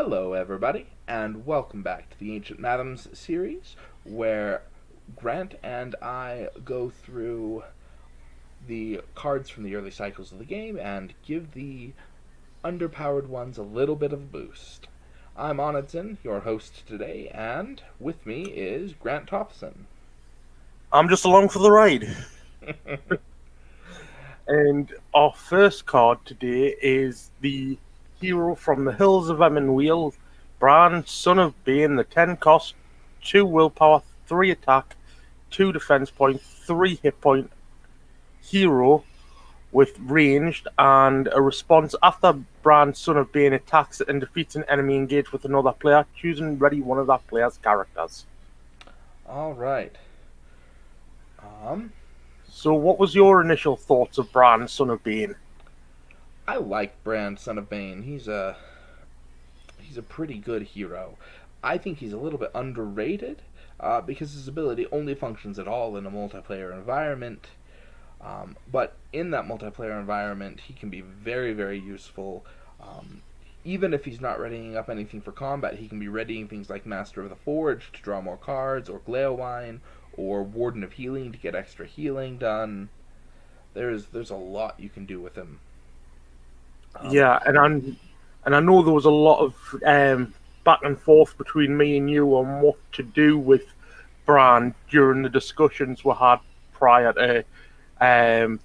Hello, everybody, and welcome back to the Ancient Mathoms series, where Grant and I go through the cards from the early cycles of the game and give the underpowered ones a little bit of a boost. I'm Onidsen, your host today, and with me is Grant Thompson. I'm just along for the ride. And our first card today is the hero from the Hills of Emmanuel, Bran, son of Bane, the 10 cost, 2 willpower, 3 attack, 2 defense point, 3 hit point hero with ranged and a response after Bran, son of Bane attacks and defeats an enemy engaged with another player, choose and ready one of that player's characters. All right. Um, So, what was your initial thoughts of Bran, son of Bane? I like Bran, son of Bane. He's a pretty good hero. I think he's a little bit underrated because his ability only functions at all in a multiplayer environment. But in that multiplayer environment, he can be very, very useful. Um, Even if he's not readying up anything for combat, he can be readying things like Master of the Forge to draw more cards, or Gleowine, or Warden of Healing to get extra healing done. There's a lot you can do with him. Um, Yeah, and I know there was a lot of back and forth between me and you on what to do with Bran during the discussions we had prior to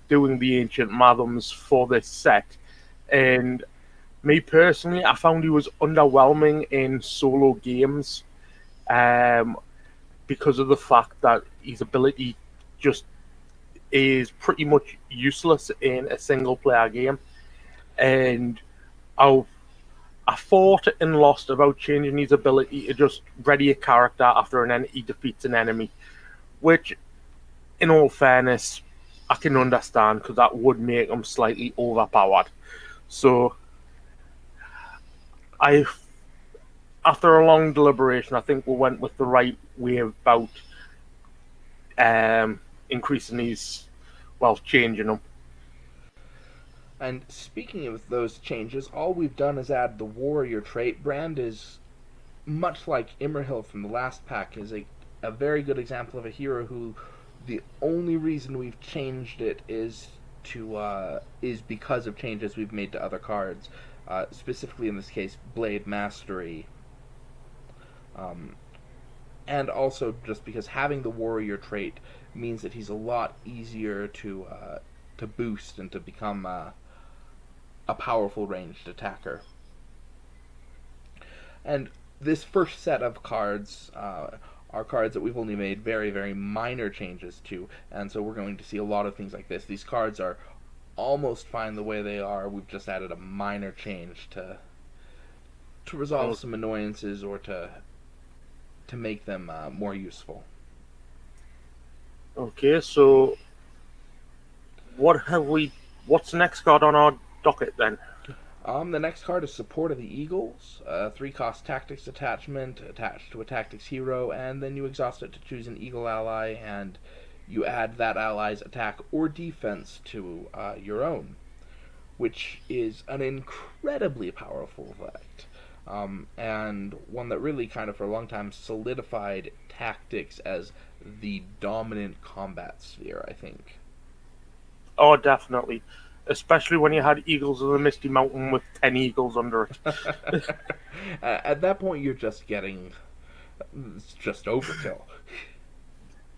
doing the Ancient Mathoms for this set. And me personally, I found he was underwhelming in solo games um, because of the fact that his ability just is pretty much useless in a single player game. And I I fought and lost about changing his ability to just ready a character after an entity defeats an enemy, which, in all fairness, I can understand because that would make him slightly overpowered. So, I, after a long deliberation, I think we went with the right way about increasing his, well, changing him. And speaking of those changes, all we've done is add the warrior trait. Brand is much like Imrahil from the last pack, is a very good example of a hero who the only reason we've changed it is because of changes we've made to other cards. Specifically in this case, Blade Mastery. Um, and also just because having the warrior trait means that he's a lot easier to boost and to become a powerful ranged attacker. And this first set of cards are cards that we've only made very, very minor changes to, and so we're going to see a lot of things like this. These cards are almost fine the way they are. We've just added a minor change to resolve Oh, some annoyances or to make them more useful. okay, so what have we? What's the next card on our docket then? The next card is Support of the Eagles, 3 cost Tactics attachment attached to a Tactics hero, and then you exhaust it to choose an Eagle ally, and you add that ally's attack or defense to your own, which is an incredibly powerful effect, and one that really kind of for a long time solidified Tactics as the dominant combat sphere, I think. Oh, definitely. Especially when you had Eagles of the Misty Mountain with 10 eagles under it. At that point, you're just getting. It's just overkill.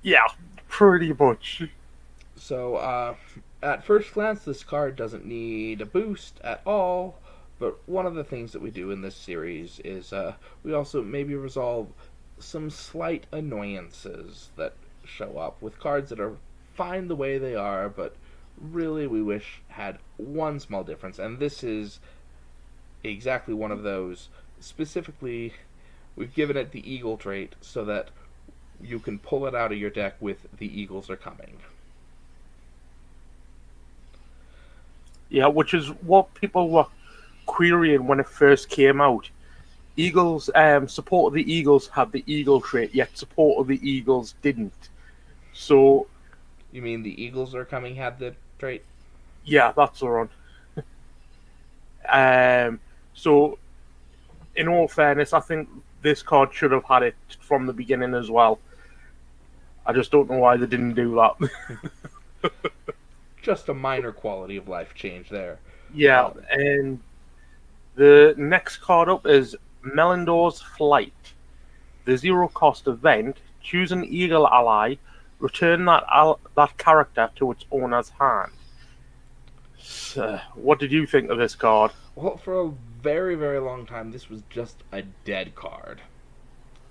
Yeah, pretty much. So, at first glance, this card doesn't need a boost at all. But one of the things that we do in this series is we also maybe resolve some slight annoyances that show up with cards that are fine the way they are, but really we wish had one small difference. And this is exactly one of those. Specifically, we've given it the Eagle trait so that you can pull it out of your deck with the Eagles are coming. Yeah, which is what people were querying when it first came out. Eagles, support of the Eagles had the Eagle trait, yet support of the Eagles didn't. So, You mean the Eagles are coming had the trait? yeah, that's the one. Um, so in all fairness, I think this card should have had it from the beginning as well. I just don't know why they didn't do that. Just a minor quality of life change there. Yeah, Um, and the next card up is Melindor's Flight. The zero cost event, choose an eagle ally, return that character to its owner's hand. So, what did you think of this card? well, for a very, very long time, this was just a dead card.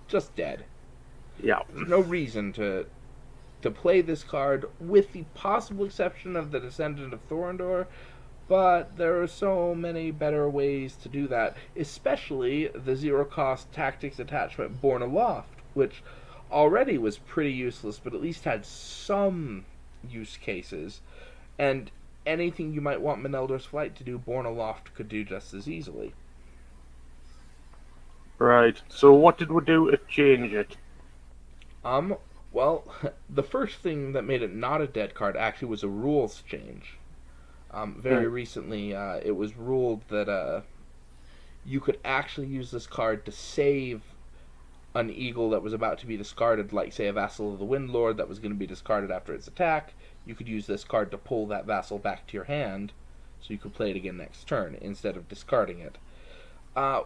Just dead. Yeah, There's no reason to play this card, with the possible exception of the Descendant of Thorondor, but there are so many better ways to do that, especially the zero cost tactics attachment Born Aloft, which already was pretty useless, but at least had some use cases. And anything you might want Meneldor's Flight to do, Born Aloft could do just as easily. right. So, what did we do to change it? Um, well, the first thing that made it not a dead card actually was a rules change. Very Hmm. recently, it was ruled that you could actually use this card to save an eagle that was about to be discarded, like, say, a Vassal of the Windlord that was going to be discarded after its attack. You could use this card to pull that vassal back to your hand, so you could play it again next turn instead of discarding it.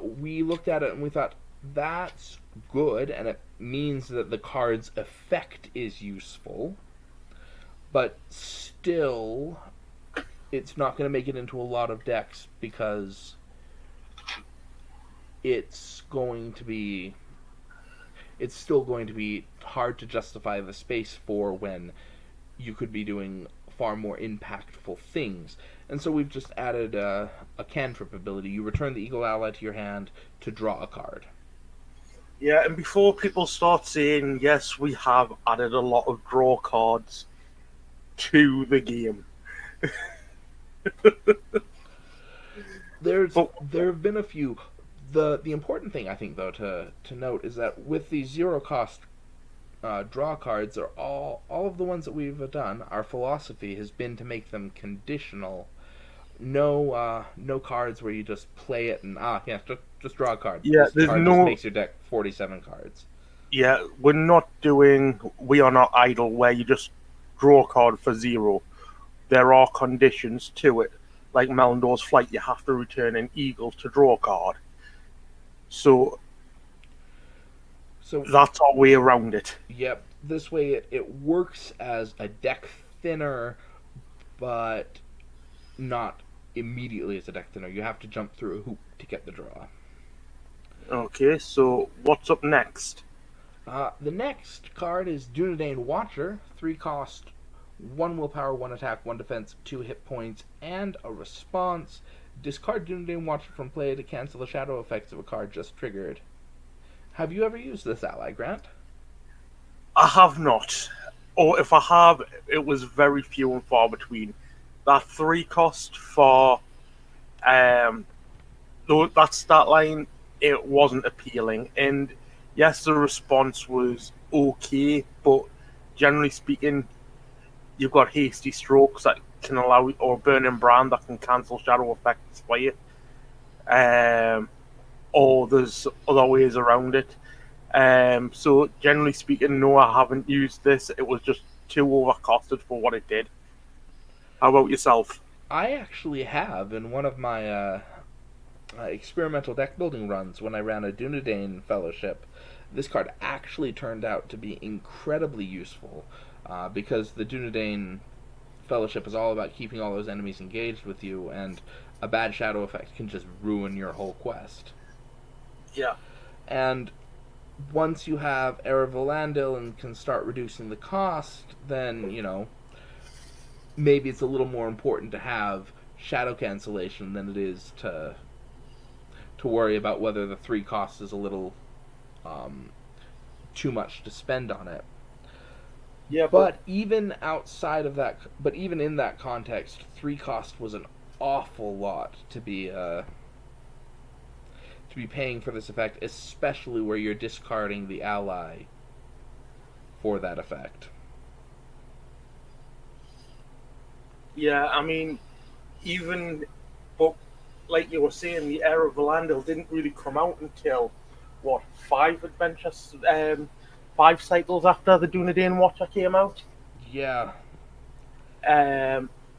We looked at it and we thought, that's good, and it means that the card's effect is useful, but still, it's not going to make it into a lot of decks because it's going to be it's still going to be hard to justify the space for when you could be doing far more impactful things. And so we've just added a cantrip ability. You return the Eagle Ally to your hand to draw a card. Yeah, and before people start saying, yes, we have added a lot of draw cards to the game. But There have been a few. The important thing I think though to note is that with these zero cost draw cards, are all of the ones that we've done. Our philosophy has been to make them conditional. No cards where you just play it and yeah, just draw a card. yeah, This there's card just no. makes your deck 47 cards. Yeah, we're not doing We Are Not Idle where you just draw a card for zero. There are conditions to it. Like Melindor's Flight, you have to return an eagle to draw a card. So So that's our way around it. yep, this way it works as a deck thinner, but not immediately as a deck thinner. You have to jump through a hoop to get the draw. Okay, so what's up next? The next card is Dunedain Watcher. 3 cost, 1 willpower, 1 attack, 1 defense, 2 hit points, and a response. Discard Dunedain Watcher from play to cancel the shadow effects of a card just triggered. Have you ever used this ally, Grant? I have not. Or if I have, it was very few and far between. That 3 cost for um, that stat line, it wasn't appealing. And yes, the response was okay, but generally speaking, you've got hasty strokes that can allow, or burning brand that can cancel shadow effects for you. Um, or there's other ways around it. So generally speaking, no, I haven't used this. It was just too overcosted for what it did. How about yourself? I actually have in one of my experimental deck building runs when I ran a Dunedain Fellowship. This card actually turned out to be incredibly useful because the Dunedain Fellowship is all about keeping all those enemies engaged with you, and a bad shadow effect can just ruin your whole quest. Yeah. And once you have Erevalandil and can start reducing the cost, then, maybe it's a little more important to have shadow cancellation than it is to worry about whether the 3 cost is a little um, too much to spend on it. Yeah, But even outside of that, but even in that context, 3 cost was an awful lot to be paying for this effect, especially where you're discarding the ally for that effect. yeah. I mean, even but like you were saying, the era of Valandil didn't really come out until what, five cycles after the Dunedain Watcher came out. Yeah.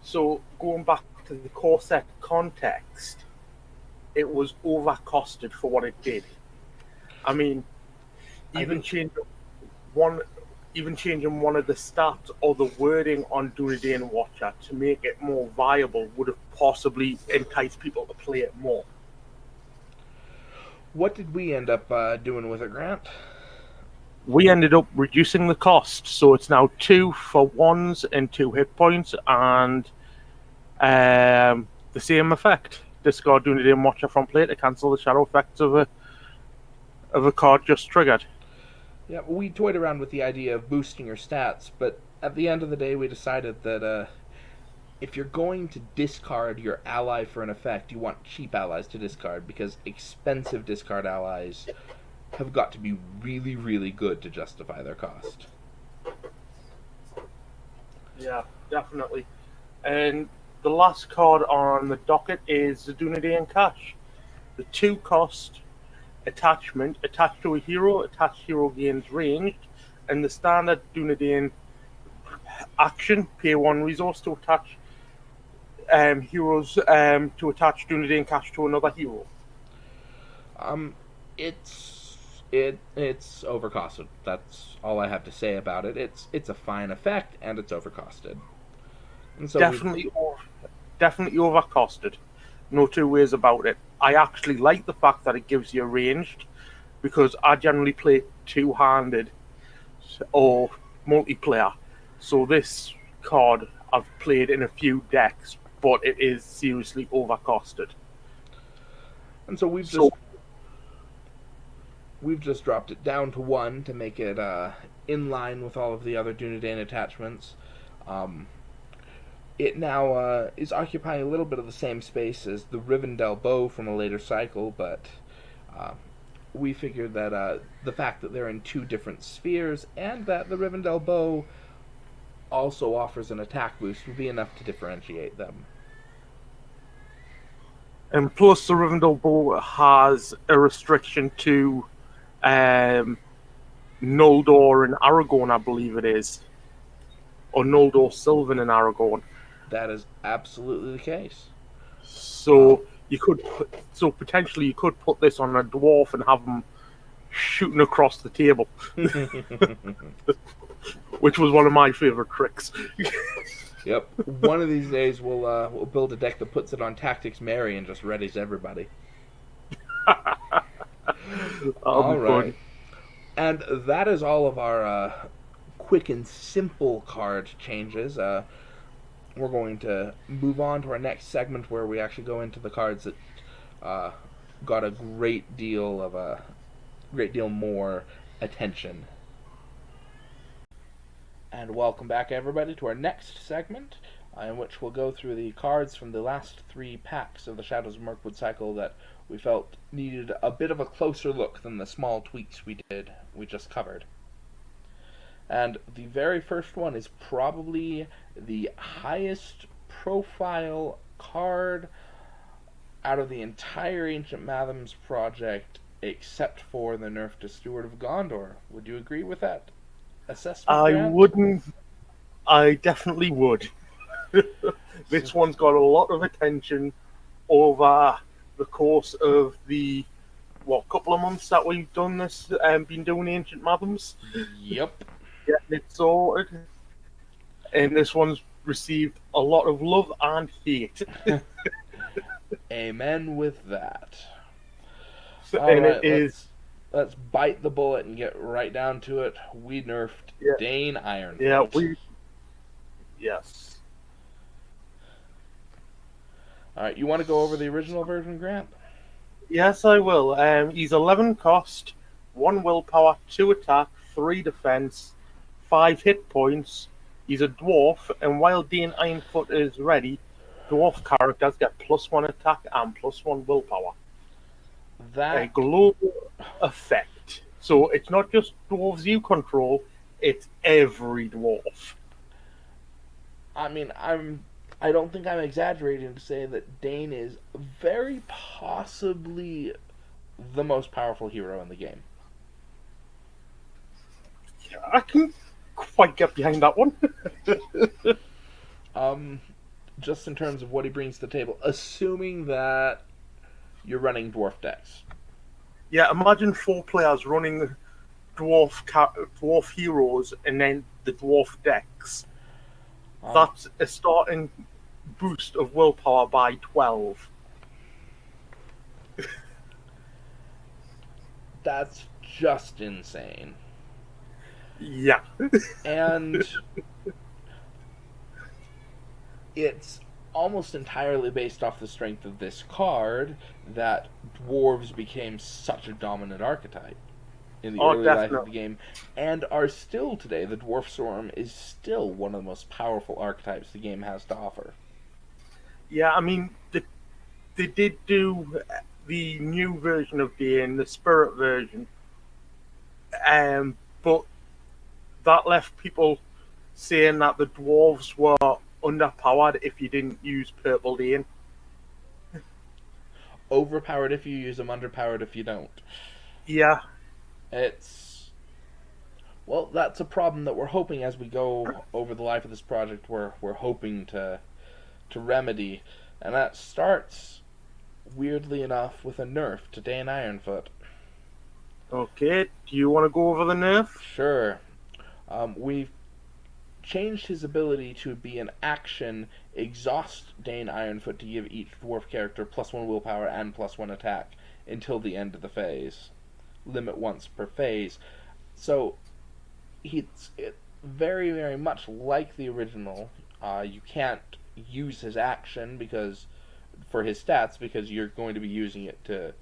So going back to the core set context, it was overcosted for what it did. I mean, even changing one, even changing one of the stats or the wording on Dunedain Watcher to make it more viable would have possibly enticed people to play it more. What did we end up doing with it, Grant? We ended up reducing the cost, so it's now 2 for 1s and 2 hit points, and the same effect. Discard Dunedain Watcher from play to cancel the shadow effects of a card just triggered. Yeah, we toyed around with the idea of boosting your stats, but at the end of the day, we decided that if you're going to discard your ally for an effect, you want cheap allies to discard, because expensive discard allies have got to be really, really good to justify their cost. Yeah, definitely. And the last card on the docket is the Dunedain Cache. The 2-cost attachment attached to a hero. Attached hero gains ranged, and the standard Dunedain action pay 1 resource to attach heroes to attach Dunedain Cache to another hero. It's overcosted. That's all I have to say about it. It's a fine effect, and it's overcosted. And so definitely overcosted. No two ways about it. I actually like the fact that it gives you ranged, because I generally play two-handed or multiplayer. So this card I've played in a few decks, but it is seriously overcosted. And so we've just dropped it down to 1 to make it in line with all of the other Dunedain attachments. It now is occupying a little bit of the same space as the Rivendell bow from a later cycle, but we figured that the fact that they're in 2 different spheres and that the Rivendell bow also offers an attack boost would be enough to differentiate them. And plus, the Rivendell bow has a restriction to Noldor and Aragorn, I believe it is, or Noldor, Sylvan, and Aragorn. That is absolutely the case. So potentially you could put this on a dwarf and have them shooting across the table, which was one of my favorite tricks. Yep. One of these days we'll build a deck that puts it on Tactics Mary and just readies everybody. All right. And that is all of our quick and simple card changes. We're going to move on to our next segment where we actually go into the cards that got a great deal more attention. And welcome back, everybody, to our next segment, in which we'll go through the cards from the last 3 packs of the Shadows of Mirkwood cycle that we felt needed a bit of a closer look than the small tweaks we just covered. And the very first one is probably the highest profile card out of the entire Ancient Mathoms project, except for the nerf to Steward of Gondor. Would you agree with that assessment, Grant? Wouldn't. I definitely would. This one's got a lot of attention over the course of the couple of months that we've done this, been doing Ancient Mathoms. Yep. Getting it sorted. And this one's received a lot of love and hate. Amen with that. And right, it is. Let's bite the bullet and get right down to it. We nerfed Dane Ironfoot. Yeah, Yes. Alright, you want to go over the original version, Grant? Yes, I will. He's 11 cost, 1 willpower, 2 attack, 3 defense, 5 hit points. He's a dwarf, and while Dane Ironfoot is ready, dwarf characters get +1 attack and +1 willpower. A global effect. So it's not just dwarves you control, it's every dwarf. I mean, I'm I don't think I'm exaggerating to say that Dane is very possibly the most powerful hero in the game. I can quite get behind that one. Um, just in terms of what he brings to the table, assuming that you're running dwarf decks. Yeah, imagine 4 players running dwarf heroes and then the dwarf decks. Um, That's a starting boost of willpower by 12. that's just insane. Yeah. And it's almost entirely based off the strength of this card that dwarves became such a dominant archetype in the Oh, early life of the definitely. game, and are still today. The dwarf storm is still one of the most powerful archetypes the game has to offer. Yeah, I mean, they did do the new version of Dane, the spirit version, but that left people saying that the dwarves were underpowered if you didn't use purple Dane. Overpowered if you use them, underpowered if you don't. Yeah, It's, well, that's a problem that we're hoping as we go over the life of this project. We're hoping to remedy, and that starts weirdly enough with a nerf to Dane Ironfoot. okay. Do you want to go over the nerf? Sure, we've changed his ability to be an action exhaust Dane Ironfoot to give each dwarf character +1 willpower and +1 attack until the end of the phase. Limit once per phase. So it's very, very much like the original. You can't use his action because for his stats because you're going to be using it to.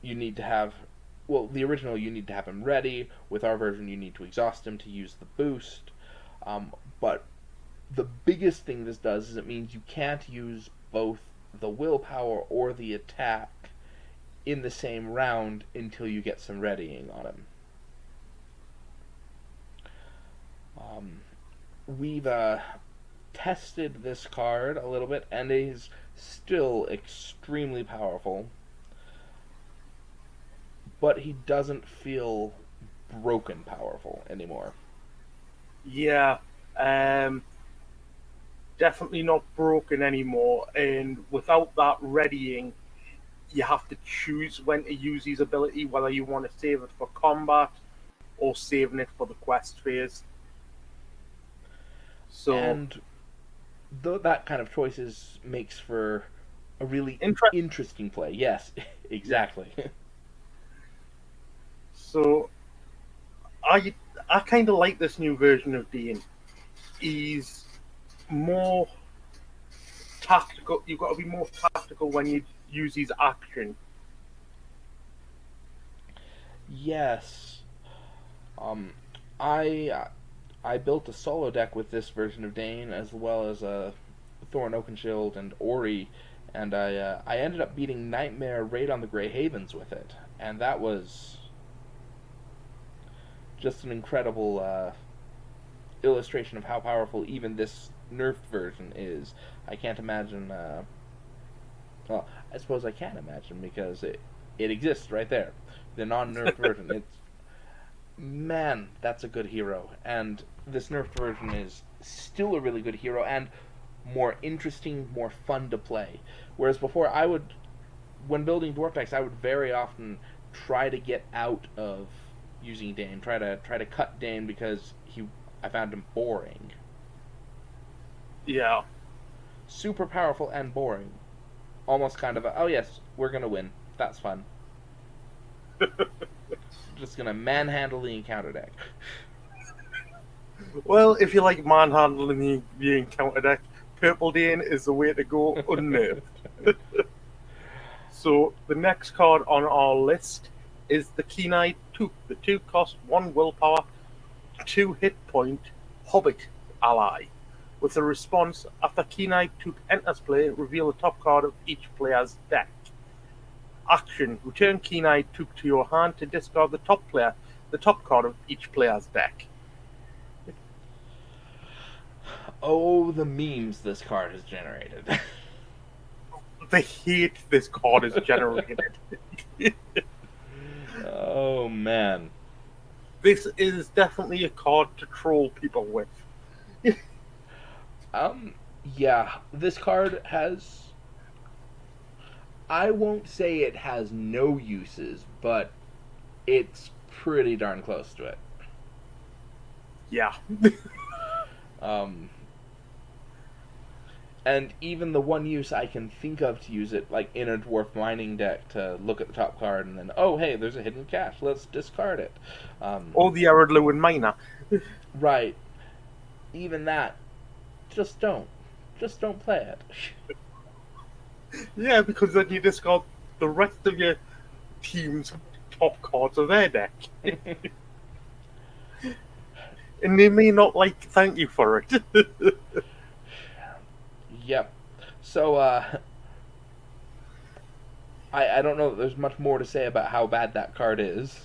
You need to have. Well, the original you need to have him ready. With our version, you need to exhaust him to use the boost. But the biggest thing this does is it means you can't use both the willpower or the attack in the same round until you get some readying on him. Um, we've tested this card a little bit, and it is still extremely powerful, but he doesn't feel broken powerful anymore. Yeah, um, definitely not broken anymore. And without that readying, you have to choose when to use his ability, whether you want to save it for combat or saving it for the quest phase. So, And that kind of choices makes for a really interest. interesting play. Yes, Yeah. exactly. So, I I kind of like this new version of Dean. He's more tactical. You've got to be more tactical when you use his action. Yes. Um, I I built a solo deck with this version of Dane as well as Thorn Oakenshield and Ori, and I ended up beating Nightmare Raid on the Grey Havens with it, and that was just an incredible illustration of how powerful even this nerfed version is. I can't imagine. Well, I suppose I can imagine because it exists right there. The non-nerfed version. It's, man, that's a good hero, and this nerfed version is still a really good hero and more interesting, more fun to play. Whereas before, when building dwarf decks, I would very often try to get out of using Dane, try to cut Dane because I found him boring, Yeah. super powerful and boring. Almost kind of oh yes, we're gonna win. That's fun. Just gonna manhandle the encounter deck. Well, if you like manhandling the encounter deck, Purple Dane is the way to go unnerved. So the next card on our list is the Keen-Eyed Took. The 2 cost 1 willpower, 2 hit point Hobbit ally. With a response, after Keen-Eyed Took enters play, reveal the top card of each player's deck. Action: return Keen-Eyed Took to your hand to discard the top card of each player's deck. Oh, the memes this card has generated. The hate this card has generated. Oh man. This is definitely a card to troll people with. Yeah, this card has, I won't say it has no uses, but it's pretty darn close to it. Yeah. Um, and even the one use I can think of to use it, like in a dwarf mining deck, to look at the top card and then, oh hey, there's a hidden cache, let's discard it. Or the Arid Miner. Right. Even that, just don't, play it. Yeah, because then you discard the rest of your team's top cards of their deck. And they may not thank you for it. Yep. So, I don't know that there's much more to say about how bad that card is.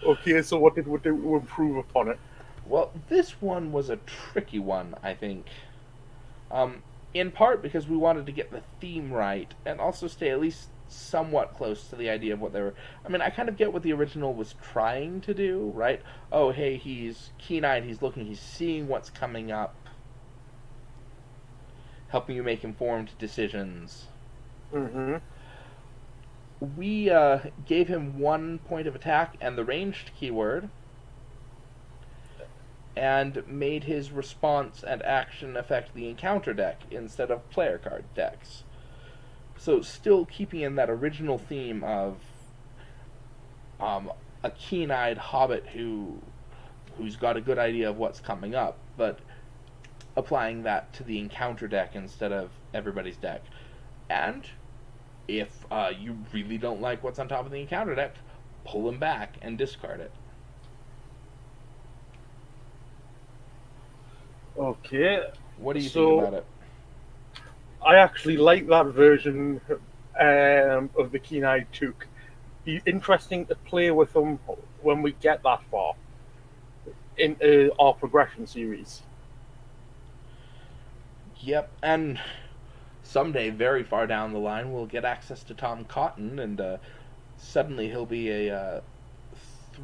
Okay, so what did we do to improve upon it? Well, this one was a tricky one, I think. In part because we wanted to get the theme right, and also stay at least somewhat close to the idea of what they were. I mean, I kind of get what the original was trying to do, right? Oh, hey, he's keen-eyed, he's looking, he's seeing what's coming up, helping you make informed decisions. Mm-hmm. We gave him 1 point of attack and the ranged keyword, and made his response and action affect the encounter deck instead of player card decks. So still keeping in that original theme of a keen-eyed hobbit who's got a good idea of what's coming up, but applying that to the encounter deck instead of everybody's deck. And if you really don't like what's on top of the encounter deck, pull him back and discard it. Okay. What do you think about it? I actually like that version of the Keen-Eyed Took. Be interesting to play with them when we get that far in our progression series. Yep, and someday, very far down the line, we'll get access to Tom Cotton, and suddenly he'll be a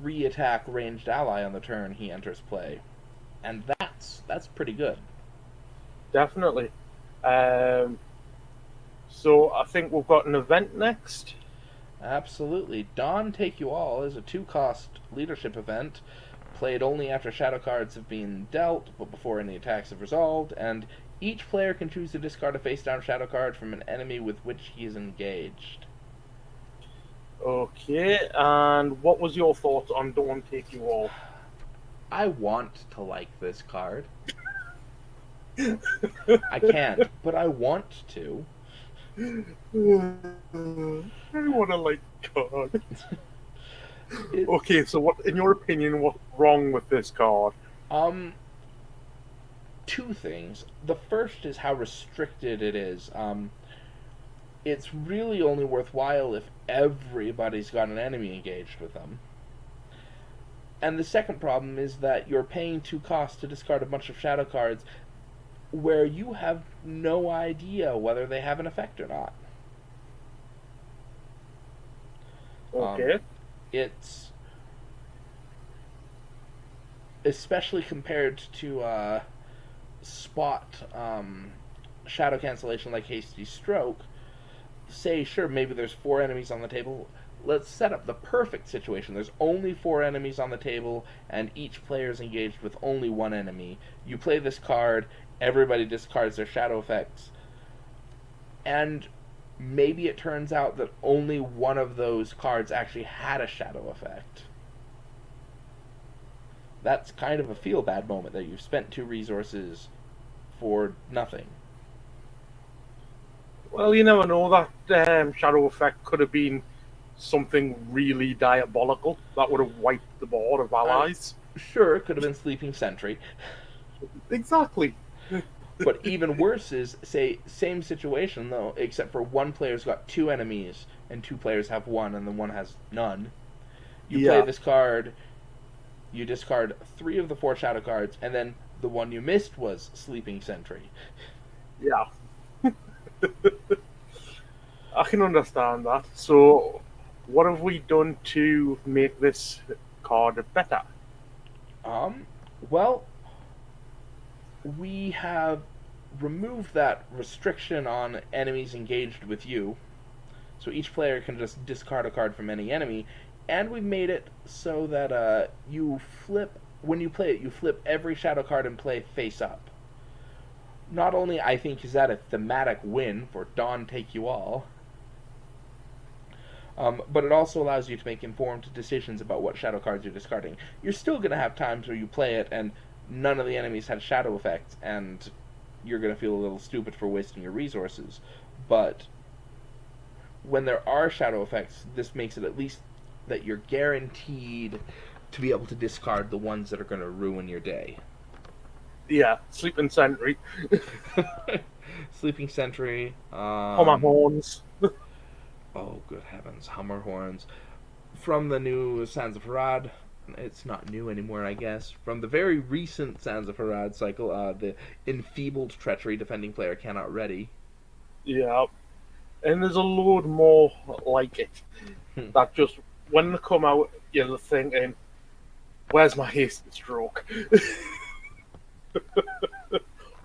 3-attack ranged ally on the turn he enters play, and that's pretty good. Definitely. So I think we've got an event next. Absolutely. Dawn Take You All is a 2-cost leadership event, played only after shadow cards have been dealt, but before any attacks have resolved, and each player can choose to discard a face-down shadow card from an enemy with which he is engaged. Okay, and what was your thoughts on Dawn Take You All? I want to like this card. I can't, but I want to. I want to like card. Okay, so what, in your opinion, what's wrong with this card? 2 things. The first is how restricted it is. It's really only worthwhile if everybody's got an enemy engaged with them. And the second problem is that you're paying 2 costs to discard a bunch of shadow cards where you have no idea whether they have an effect or not. Okay. It's especially compared to spot shadow cancellation like Hasty Stroke. Say, sure, maybe there's 4 enemies on the table. Let's set up the perfect situation. There's only 4 enemies on the table, and each player is engaged with only 1 enemy. You play this card, everybody discards their shadow effects, and maybe it turns out that only one of those cards actually had a shadow effect. That's kind of a feel-bad moment that you've spent 2 resources for nothing. Well, you never know. That shadow effect could have been something really diabolical that would have wiped the board of allies. Sure, it could have been Sleeping Sentry. Exactly. But even worse is, say, same situation though, except for one player's got 2 enemies and 2 players have 1 and then one has none. You play this card, you discard 3 of the 4 shadow cards, and then The one you missed was Sleeping Sentry. Yeah, I can understand that. So, what have we done to make this card better? Um, well, we have removed that restriction on enemies engaged with you, so each player can just discard a card from any enemy, and we've made it so that you flip when you play it, you flip every shadow card in play face up. Not only I think is that a thematic win for Dawn Take You All, but it also allows you to make informed decisions about what shadow cards you're discarding. You're still going to have times where you play it and none of the enemies had shadow effects, and you're going to feel a little stupid for wasting your resources. But when there are shadow effects, this makes it at least that you're guaranteed to be able to discard the ones that are going to ruin your day. Yeah, Sleeping Sentry, Sleeping Sentry. Hummer Horns. Oh, good heavens. Hummer Horns. From the new Sands of Harad. It's not new anymore, I guess. From the very recent Sands of Harad cycle, the Enfeebled Treachery, defending player cannot ready. Yeah, and there's a load more like it that just when they come out, you're thinking, "Where's my hasty stroke?"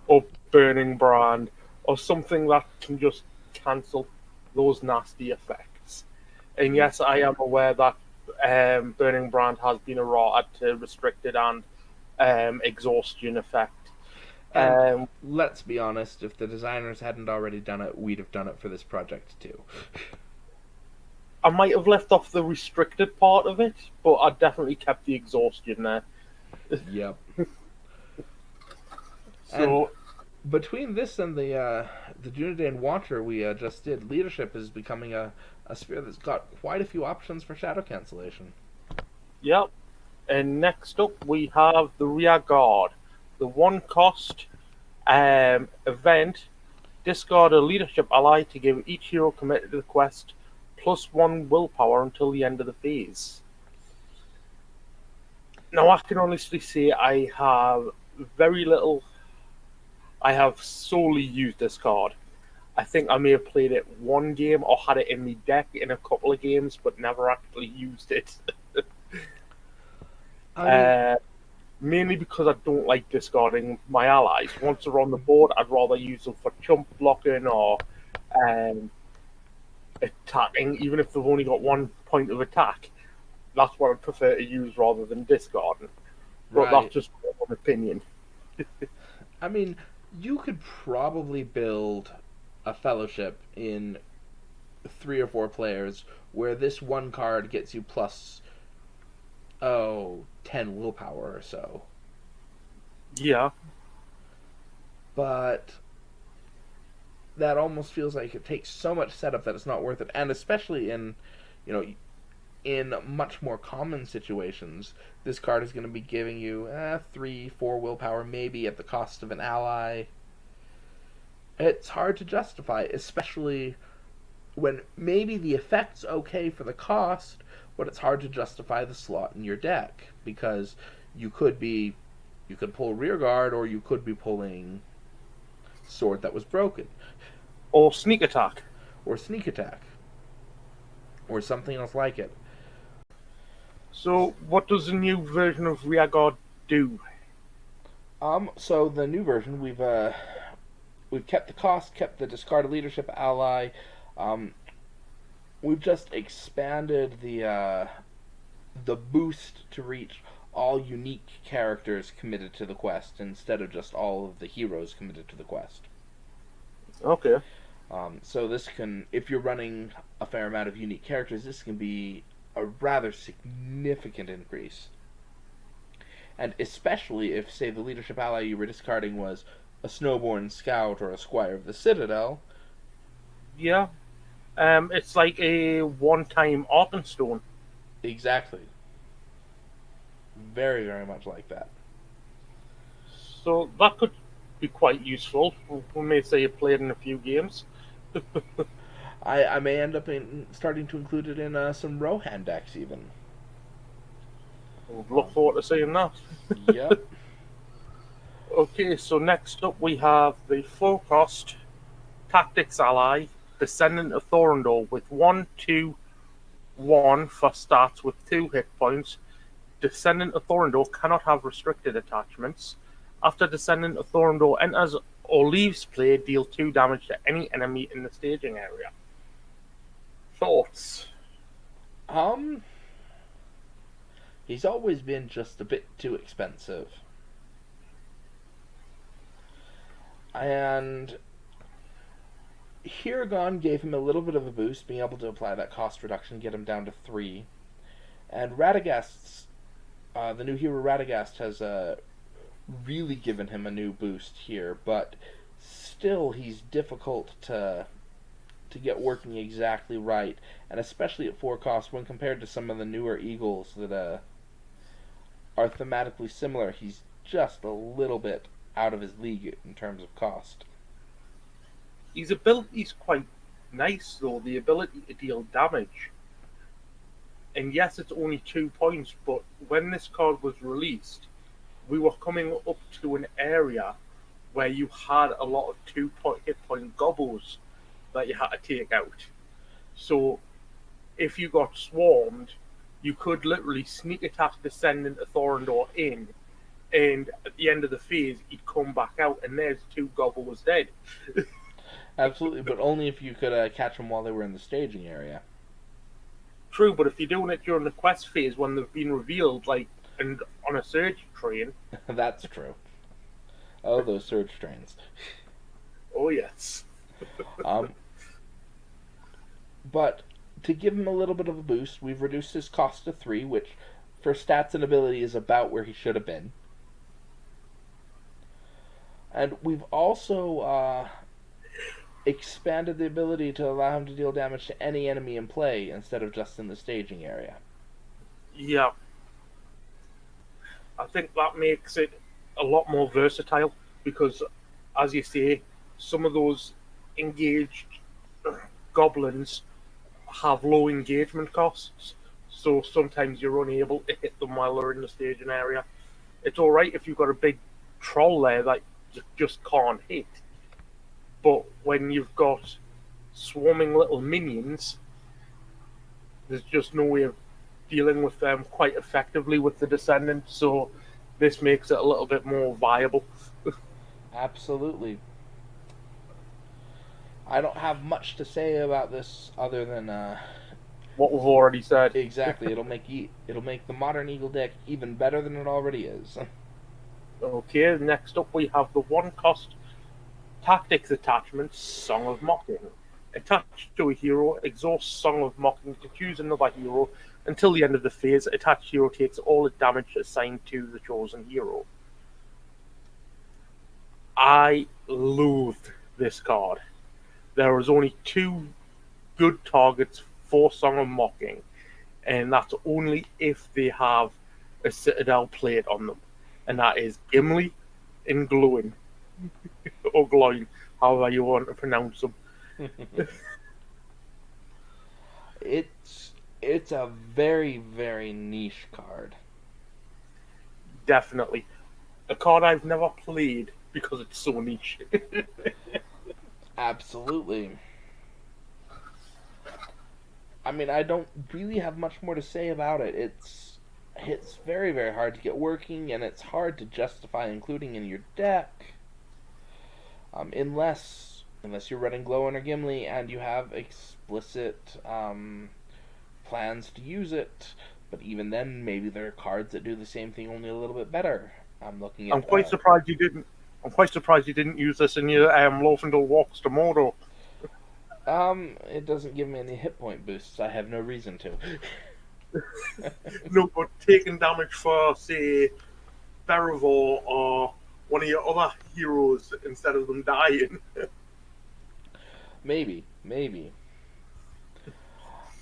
or Burning Brand, or something that can just cancel those nasty effects. And yes, I am aware that Burning Brand has been errated to restricted and exhaustion effect. And Um, let's be honest, if the designers hadn't already done it, we'd have done it for this project too. I might have left off the restricted part of it, but I definitely kept the exhaustion there. Yep. And So between this and the Dunedain Watcher we just did, leadership is becoming a sphere that's got quite a few options for shadow cancellation. yep. And next up, we have the Rear Guard, the one cost event. Discard a leadership ally to give each hero committed to the quest +1 willpower until the end of the phase. Now, I can honestly say I have very little. I have solely used this card. I think I may have played it one game or had it in my deck in a couple of games, but never actually used it. I mean, uh, Mainly because I don't like discarding my allies. Once they're on the board, I'd rather use them for chump blocking or um, attacking, even if they've only got 1 point of attack. That's what I prefer to use rather than discarding. But right. that's just my opinion. I mean, you could probably build a fellowship in 3 or 4 players where this one card gets you plus 10 willpower or so. Yeah. But that almost feels like it takes so much setup that it's not worth it. And especially you know, in much more common situations, this card is going to be giving you 3, 4 willpower, maybe at the cost of an ally. It's hard to justify, especially when maybe the effect's okay for the cost, but it's hard to justify the slot in your deck because you could be you could pull rear guard or you could be pulling sword that was broken Or sneak attack. or sneak attack or something else like it. So, what does the new version of Rearguard do? So the new version we've kept the cost, kept the discarded leadership ally. Um, we've just expanded the boost to reach all unique characters committed to the quest instead of just all of the heroes committed to the quest. Okay. So this can, if you're running a fair amount of unique characters, this can be a rather significant increase. And especially if, say, the leadership ally you were discarding was a snowborn scout or a squire of the citadel. Yeah. It's like a one-time Arkenstone. Exactly. Very, very much like that. So that could be quite useful. We may say you played in a few games. I may end up starting to include it in some Rohan decks even. Look forward to seeing that. Yep. Okay, so next up we have the full cost Tactics ally, Descendant of Thorondor, with 1/2/1 for stats with 2 hit points. Descendant of Thorondor cannot have restricted attachments. After Descendant of Thorondor enters or leaves play, deal 2 damage to any enemy in the staging area. Thoughts? Um, he's always been just a bit too expensive. And Hiragon gave him a little bit of a boost, being able to apply that cost reduction, get him down to 3. And Radagast's, the new hero Radagast has really given him a new boost here, but still he's difficult to get working exactly right, and especially at 4 cost when compared to some of the newer Eagles that are thematically similar. He's just a little bit out of his league in terms of cost. His ability's quite nice though, the ability to deal damage. And yes, it's only 2 points, but when this card was released, we were coming up to an area where you had a lot of 2 hit point gobbles that you had to take out. So if you got swarmed, you could literally sneak attack Descendant of Thorondor in, and at the end of the phase, he'd come back out, and there's 2 gobbles dead. Absolutely, but only if you could catch them while they were in the staging area. True, but if you're doing it during the quest phase when they've been revealed, like and on a surge train, That's true. Oh, those surge trains. oh yes. Um, but to give him a little bit of a boost, we've reduced his cost to 3, which for stats and ability is about where he should have been. And we've also expanded the ability to allow him to deal damage to any enemy in play instead of just in the staging area. Yeah, I think that makes it a lot more versatile because, as you say, some of those engaged goblins have low engagement costs, so sometimes you're unable to hit them while they're in the staging area. It's alright if you've got a big troll there that you just can't hit, but when you've got swarming little minions, there's just no way of dealing with them quite effectively with the Descendant, so this makes it a little bit more viable. Absolutely. I don't have much to say about this other than What we've already said. exactly it'll make the modern Eagle deck even better than it already is. Okay, next up we have the 1 cost Tactics attachment, Song of Mocking. Attached to a hero, exhaust Song of Mocking to choose another hero. Until the end of the phase, attached hero takes all the damage assigned to the chosen hero. I loathe this card. There is only 2 good targets for Song of Mocking, and that's only if they have a Citadel plate on them, and that is Gimli and Glowing, or Gloin, however you want to pronounce them. It's a very, very niche card. Definitely. A card I've never played because it's so niche. Absolutely. I mean, I don't really have much more to say about it. It's very, very hard to get working, and it's hard to justify including in your deck, unless you're running Glowin or Gimli and you have explicit plans to use it. But even then, maybe there are cards that do the same thing, only a little bit better. I'm looking at. I'm quite surprised you didn't. I'm quite surprised you didn't use this in your Lofendal Walks to Mordor. It doesn't give me any hit point boosts. I have no reason to. No, but taking damage for, say, Beravor or one of your other heroes instead of them dying. Maybe.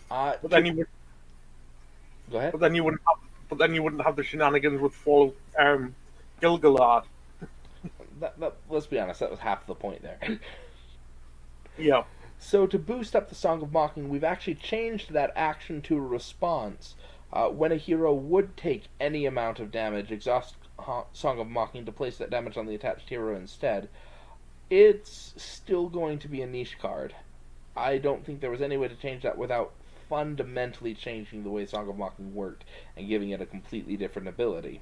But then you would. Go ahead. But then you wouldn't have. But then you wouldn't have the shenanigans with Fall Gilgalad. Let's be honest. That was half the point there. Yeah. So to boost up the Song of Mocking, we've actually changed that action to a response. When a hero would take any amount of damage, exhaust Song of Mocking to place that damage on the attached hero instead, it's still going to be a niche card. I don't think there was any way to change that without fundamentally changing the way Song of Mocking worked and giving it a completely different ability.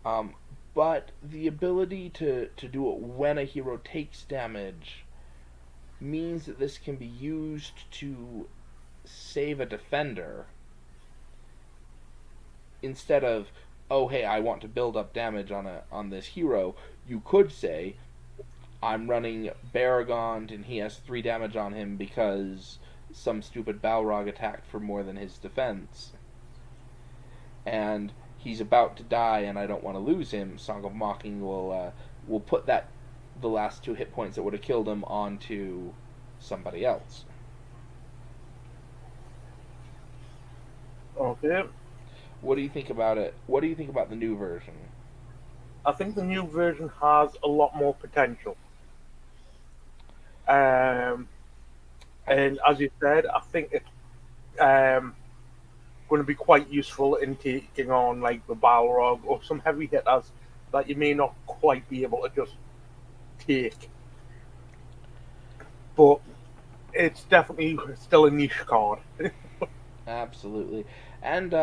Um, but the ability to do it when a hero takes damage means that this can be used to save a defender instead of, oh hey, I want to build up damage on this hero. You could say, I'm running Baragond and he has 3 damage on him because some stupid Balrog attacked for more than his defense, and he's about to die and I don't want to lose him. Song of Mocking will put that the last 2 hit points that would have killed him onto somebody else. Okay. What do you think about it? What do you think about the new version? I think the new version has a lot more potential. And as you said, I think it's going to be quite useful in taking on like the Balrog or some heavy hitters that you may not quite be able to just take. But it's definitely still a niche card. Absolutely. And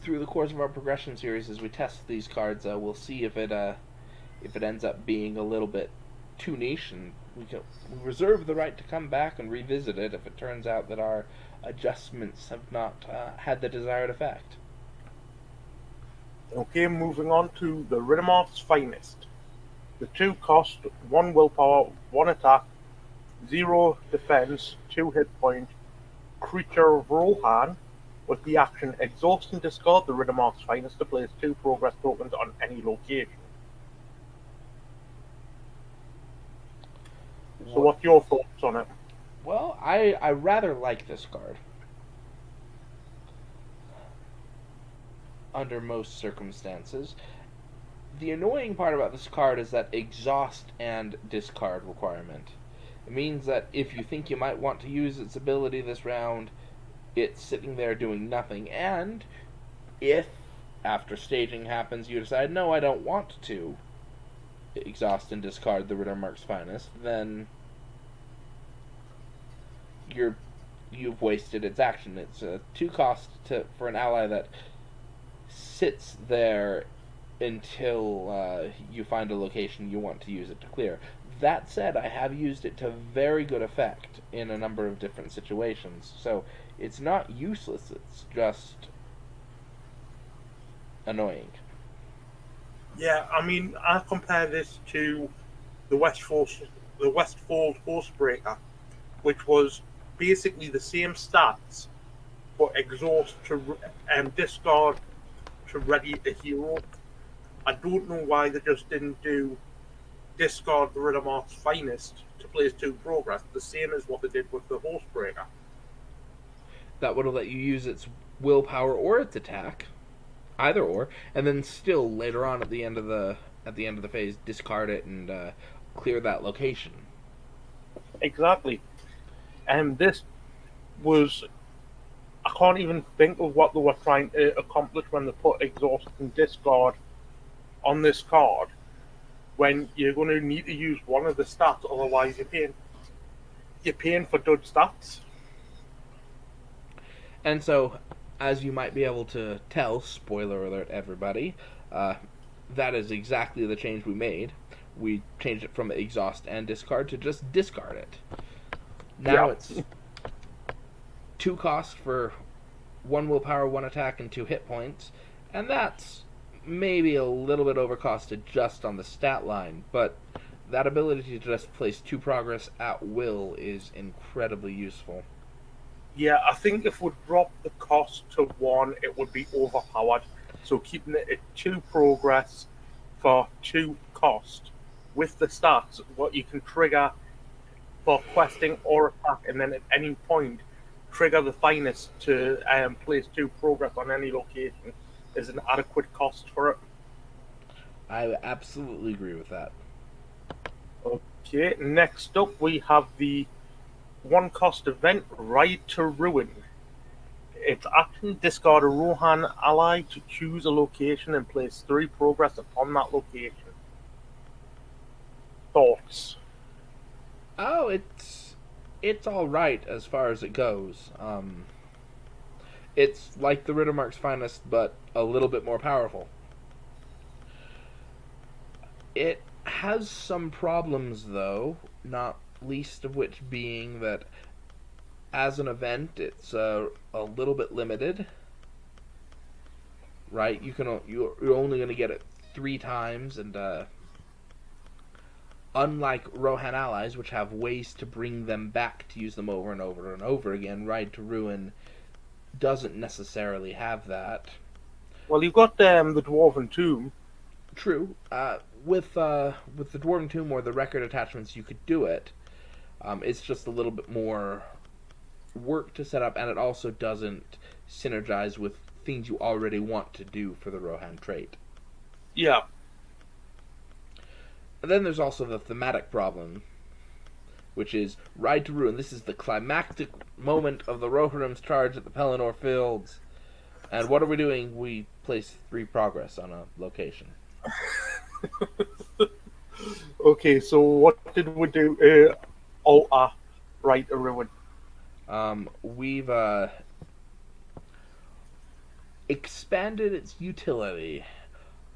through the course of our progression series, as we test these cards, we'll see if it ends up being a little bit too niche, and we reserve the right to come back and revisit it if it turns out that our adjustments have not had the desired effect. Okay, moving on to the Riddermoth's Finest. The 2 cost 1 willpower, 1 attack, 0 defense, 2 hit point creature of Rohan with the action exhaust and discard the Riddermoth's Finest to place 2 progress tokens on any location. So what's your thoughts on it? Well, I rather like this card. Under most circumstances. The annoying part about this card is that exhaust and discard requirement. It means that if you think you might want to use its ability this round, it's sitting there doing nothing. And if, after staging happens, you decide, no, I don't want to exhaust and discard the Riddermark's Finest, then you've wasted its action. It's a 2 cost for an ally that sits there until you find a location you want to use it to clear. That said, I have used it to very good effect in a number of different situations, so it's not useless, it's just annoying. Yeah, I mean, I compare this to the Westfold Horsebreaker, which was basically the same stats, but exhaust to discard to ready a hero. I don't know why they just didn't do discard the Riddermoth's Finest to place 2 progress, the same as what they did with the Horsebreaker. That would have let you use its willpower or its attack, either or, and then still later on at the end of the phase discard it and clear that location. Exactly. And this was, I can't even think of what they were trying to accomplish when they put exhaust and discard on this card, when you're going to need to use one of the stats, otherwise you're paying for dud stats. And so, as you might be able to tell, spoiler alert, everybody, that is exactly the change we made. We changed it from exhaust and discard to just discard it. Now it's 2 cost for 1 willpower, 1 attack, and 2 hit points, and that's maybe a little bit overcosted just on the stat line, but that ability to just place 2 progress at will is incredibly useful. Yeah, I think if we drop the cost to 1, it would be overpowered. So keeping it at 2 progress for 2 cost with the stats, what you can trigger for questing or attack, and then at any point trigger the Finest to place 2 progress on any location is an adequate cost for it. I absolutely agree with that. Okay, next up we have the 1 cost event, Ride to Ruin. Its action: discard a Rohan ally to choose a location and place 3 progress upon that location. Thoughts? Oh, it's all right as far as it goes. It's like the Rittermark's finest, but a little bit more powerful. It has some problems, though, not least of which being that as an event, it's a little bit limited. Right? You're only going to get it 3 times, and unlike Rohan allies, which have ways to bring them back to use them over and over and over again, Ride to Ruin doesn't necessarily have that. Well, you've got the Dwarven Tomb. True. With the Dwarven Tomb or the record attachments, you could do it. It's just a little bit more work to set up, and it also doesn't synergize with things you already want to do for the Rohan trait. Yeah. And then there's also the thematic problem, which is Ride to Ruin. This is the climactic moment of the Rohirrim's charge at the Pelennor Fields. And what are we doing? We place 3 progress on a location. Okay, so what did we do? Alter Ride to Ruin. We've expanded its utility.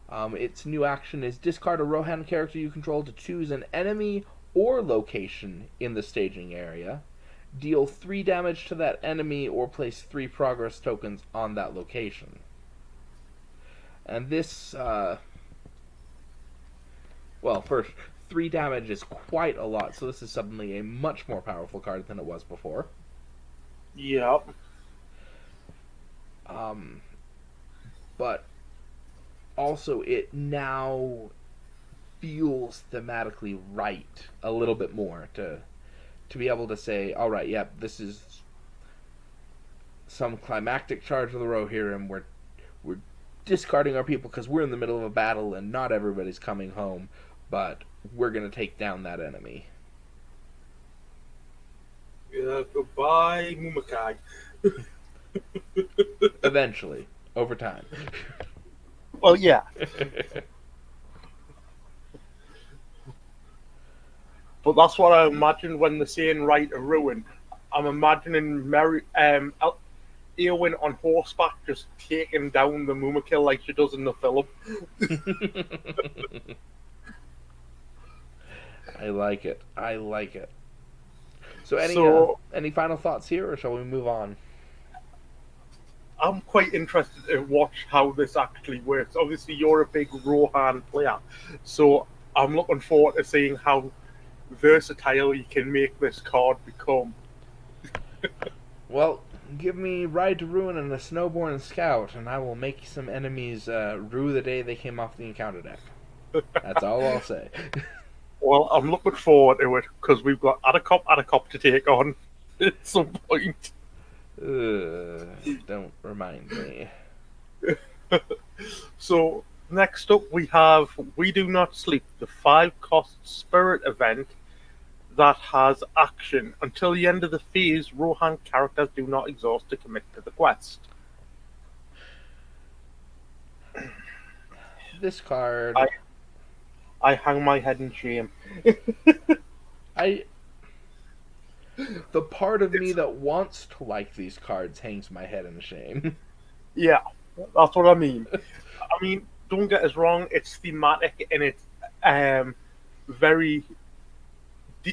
Its new action is discard a Rohan character you control to choose an enemy or location in the staging area. Deal 3 damage to that enemy or place 3 progress tokens on that location. And this, well, first, 3 damage is quite a lot, so this is suddenly a much more powerful card than it was before. Yeah. But also it now feels thematically right a little bit more to be able to say, all right, yeah, this is some climactic charge of the Rohirrim. We're discarding our people because we're in the middle of a battle and not everybody's coming home, but we're gonna take down that enemy. Goodbye, Mumakai. Eventually, over time. Well, yeah. But that's what I imagine when they're saying Ride to Ruin. I'm imagining Eowyn on horseback just taking down the Mumakil like she does in the film. I like it. I like it. So any final thoughts here, or shall we move on? I'm quite interested to watch how this actually works. Obviously, you're a big Rohan player, so I'm looking forward to seeing how versatile you can make this card become. Well, give me Ride to Ruin and a Snowborn Scout, and I will make some enemies rue the day they came off the encounter deck. That's all I'll say. Well, I'm looking forward to it because we've got Atacop to take on at some point. Don't remind me. So next up we have We Do Not Sleep, the 5-cost spirit event that has action. Until the end of the phase, Rohan characters do not exhaust to commit to the quest. This card, I hang my head in shame. the part of me that wants to like these cards hangs my head in shame. Yeah, that's what I mean. I mean, don't get us wrong, it's thematic and it's very.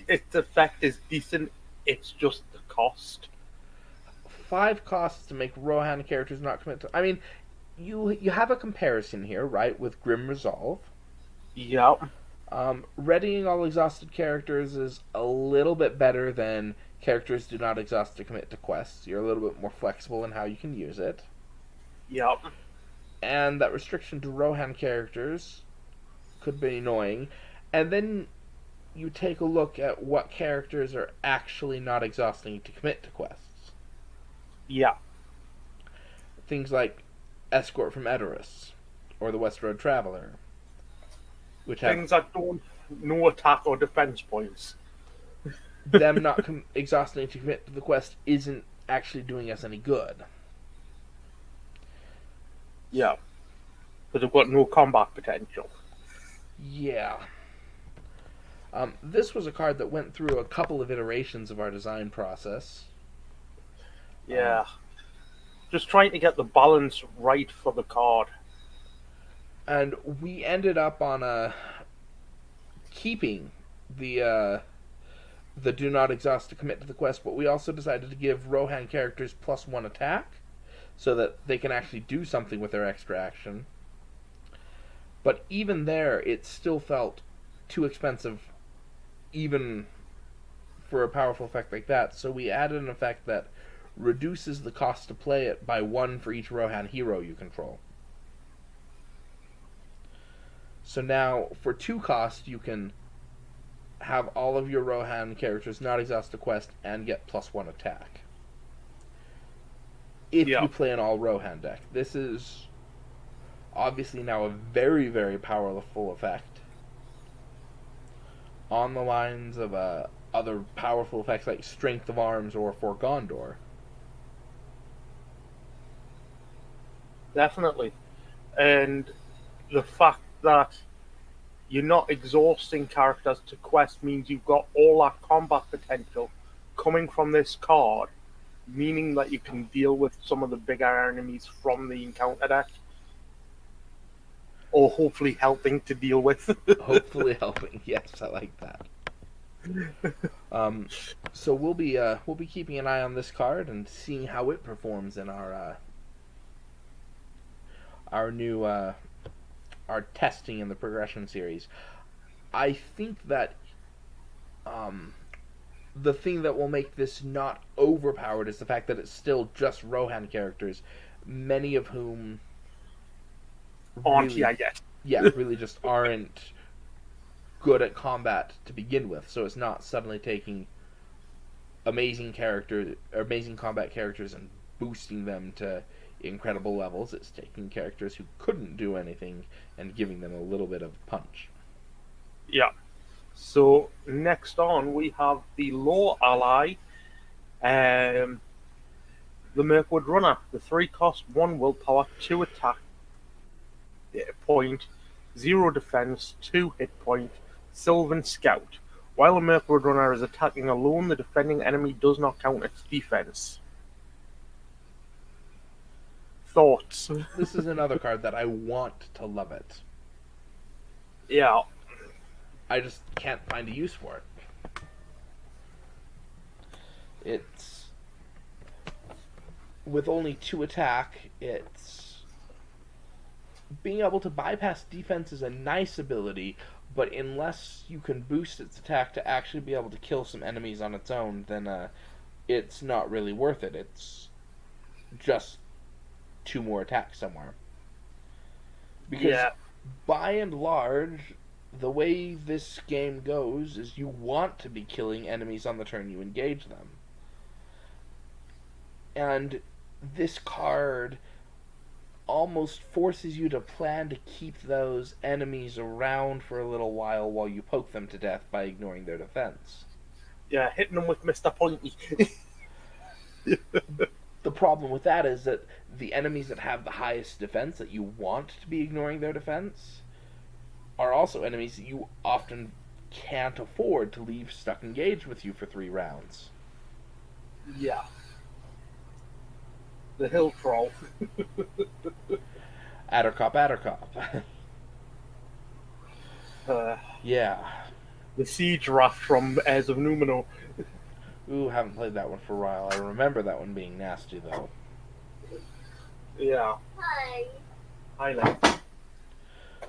Its effect is decent, it's just the cost. 5 costs to make Rohan characters not commit to. I mean, you have a comparison here, right, with Grim Resolve. Yeah. Readying all exhausted characters is a little bit better than characters do not exhaust to commit to quests. You're a little bit more flexible in how you can use it. Yeah. And that restriction to Rohan characters could be annoying. And then you take a look at what characters are actually not exhausting to commit to quests. Yeah. Things like Escort from Edoras or the West Road Traveler, which have Things that don't no attack or defense points. them not exhausting to commit to the quest isn't actually doing us any good. Yeah, because they've got no combat potential. Yeah. This was a card that went through a couple of iterations of our design process. Yeah, just trying to get the balance right for the card. And we ended up on keeping the do not exhaust to commit to the quest, but we also decided to give Rohan characters +1 attack so that they can actually do something with their extra action. But even there, it still felt too expensive, even for a powerful effect like that. So we added an effect that reduces the cost to play it by 1 for each Rohan hero you control. So now, for 2 cost, you can have all of your Rohan characters not exhaust the quest and get +1 attack. If Yeah, you play an all Rohan deck. This is obviously now a very, very powerful effect. On the lines of other powerful effects like Strength of Arms or For Gondor. definitely. And the fact that you're not exhausting characters to quest means you've got all that combat potential coming from this card, meaning that you can deal with some of the bigger enemies from the encounter deck, or hopefully helping to deal with. Hopefully helping. Yes, I like that. Um, so we'll be keeping an eye on this card and seeing how it performs in our new our testing in the progression series. I think that um, the thing that will make this not overpowered is the fact that it's still just Rohan characters, many of whom Aren't really, here yet. yeah, really just aren't good at combat to begin with. So it's not suddenly taking amazing combat characters and boosting them to incredible levels. It's taking characters who couldn't do anything and giving them a little bit of punch. Yeah. So next on we have the low ally, um, the Mirkwood Runner. The 3 cost 1 willpower, 2 attack point, 0 defense, 2 hit point, Sylvan Scout. While the Mirkwood Runner is attacking alone, the defending enemy does not count its defense. Thoughts? This is another card that I want to love it. Yeah, I just can't find a use for it. It's with only 2 attack, it's being able to bypass defense is a nice ability, but unless you can boost its attack to actually be able to kill some enemies on its own, then it's not really worth it. It's just 2 more attacks somewhere. Because yeah, by and large, the way this game goes is you want to be killing enemies on the turn you engage them. And this card almost forces you to plan to keep those enemies around for a little while you poke them to death by ignoring their defense. yeah. Hitting them with Mr. Pointy. The problem with that is that the enemies that have the highest defense that you want to be ignoring their defense are also enemies that you often can't afford to leave stuck engaged with you for 3 rounds. Yeah. The Hill Troll. Addercop, Addercop. Uh, Yeah. the Siege Raft from Heirs of Numenor. Ooh, haven't played that one for a while. I remember that one being nasty, though. Yeah. Hi. Highlight.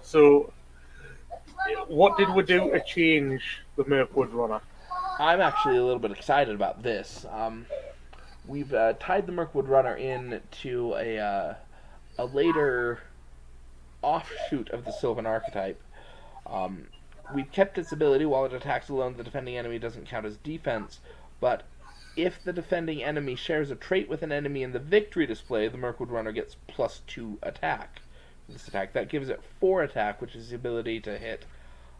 So, what did we do to change the Mirkwood Runner? I'm actually a little bit excited about this. We've tied the Mirkwood Runner in to a later offshoot of the Sylvan archetype. We've kept its ability while it attacks alone, the defending enemy doesn't count as defense, but if the defending enemy shares a trait with an enemy in the victory display, the Mirkwood Runner gets +2 attack. This attack that gives it 4 attack, which is the ability to hit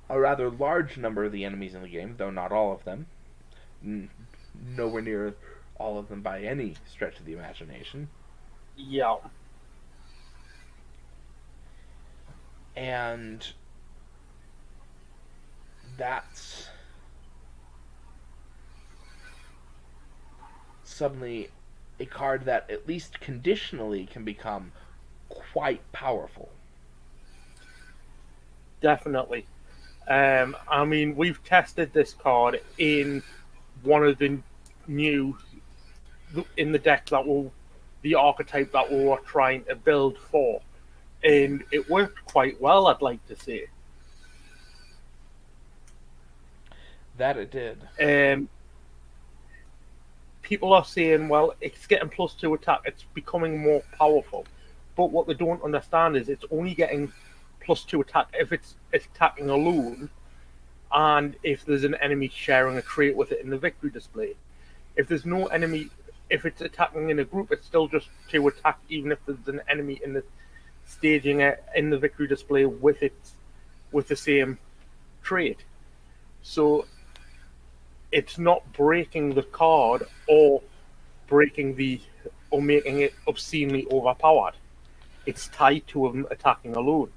a rather large number of the enemies in the game, though not all of them. Nowhere near all of them by any stretch of the imagination. Yeah. And that's suddenly a card that, at least conditionally, can become quite powerful. Definitely. I mean, we've tested this card in one of the new in the deck that will the archetype that we were trying to build for, and it worked quite well. I'd like to say. That it did. Um, People are saying, well, it's getting +2 attack, it's becoming more powerful. But what they don't understand is it's only getting +2 attack if it's attacking alone, and if there's an enemy sharing a trait with it in the victory display. If there's no enemy, if it's attacking in a group, it's still just 2 attack, even if there's an enemy in the staging it in the victory display with the same trait. So it's not breaking the card or making it obscenely overpowered. It's tied to him attacking alone,